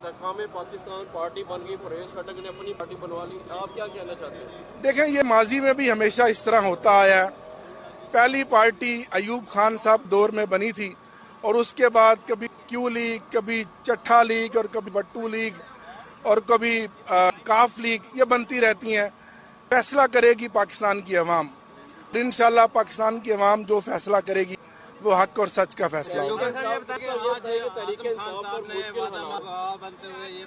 अक़वाम Pakistan party बन गई, परवेज़ खट्टक ने अपनी पार्टी बनवा ली, आप क्या कहना चाहते हैं? देखें, ये माजी में भी हमेशा इस तरह होता आया है। पहली पार्टी अयूब खान साहब दौर में बनी थी और उसके बाद कभी क्यू लीग, कभी चट्ठा लीग और कभी बट्टू लीग और कभी काफ लीग, ये बनती रहती हैं। फैसला करेगी पाकिस्तान की अवाम। इंशाल्लाह पाकिस्तान की अवाम जो फैसला करेगी वो हक और सच का फैसला होगा। बनते हुए ये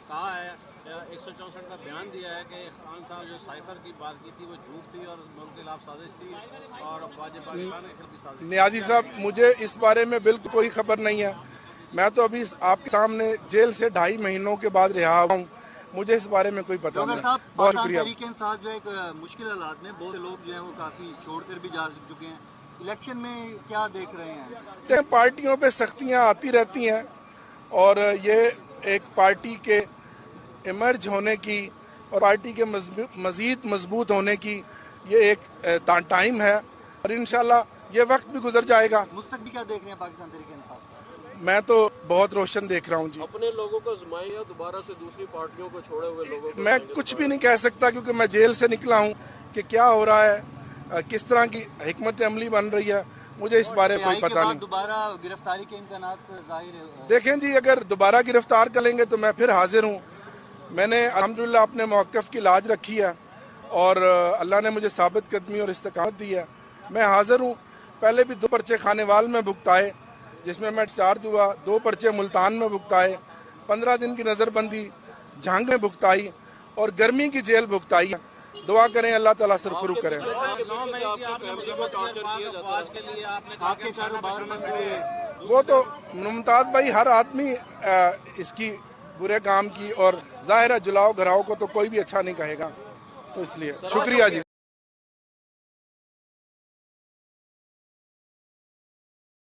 कहा है, 164 का बयान दिया है कि खान साहब जो साइफर की बात की थी वो झूठ थी और मुल्क के खिलाफ साजिश थी और पाकिस्तान के खिलाफ भी साजिश। नियाजी साहब, मुझे इस बारे में बिल्कुल कोई खबर नहीं है। मैं तो अभी आपके सामने जेल से 2.5 महीनों के बाद रिहा हुआ हूँ, मुझे इस बारे में कोई पता नहीं। बहुत शुक्रिया। साथ जो एक मुश्किल हालात में बहुत से लोग जो हैं वो काफ़ी छोड़कर भी जा चुके हैं। इलेक्शन में क्या देख रहे हैं? पार्टियों पे सख्तियां आती रहती हैं और ये एक पार्टी के इमर्ज होने की और पार्टी के मज़ीद मजबूत होने की ये एक टाइम है और इंशाल्लाह ये वक्त भी गुजर जाएगा। मुस्तकबिल क्या देख रहे हैं पाकिस्तान तहरीक-ए-इंसाफ? मैं तो बहुत रोशन देख रहा हूँ जी। अपने लोगों को आजमाएं या दोबारा से दूसरी पार्टियों को छोड़े हुए लोगों को? मैं कुछ भी नहीं कह सकता क्योंकि मैं जेल से निकला हूँ कि क्या हो रहा है, किस तरह की हिकमत अमली बन रही है, मुझे इस बारे में कोई पता नहीं। दोबारा गिरफ्तारी के इम्कानात जाहिर है। देखें जी, अगर दोबारा गिरफ्तार कर लेंगे तो मैं फिर हाजिर हूँ। मैंने अल्हम्दुलिल्लाह अपने मौक़िफ़ की लाज रखी है और अल्लाह ने मुझे साबित कदमी और इस्तिक़ामत दी है। मैं हाजिर हूँ। पहले भी 2 पर्चे खानेवाल में भुगताए जिसमें मैं डिस्चार्ज हुआ, 2 पर्चे मुल्तान में भुगताए, 15 दिन की नज़रबंदी झांग में भुगताई और गर्मी की जेल भुगताई। दुआ करें अल्लाह ताला सरफुरू करें। वो तो मुमताज़ भाई, हर आदमी इसकी बुरे काम की और ज़ाहिर है जुलाओ घराओ को तो कोई भी अच्छा नहीं कहेगा, तो इसलिए शुक्रिया जी।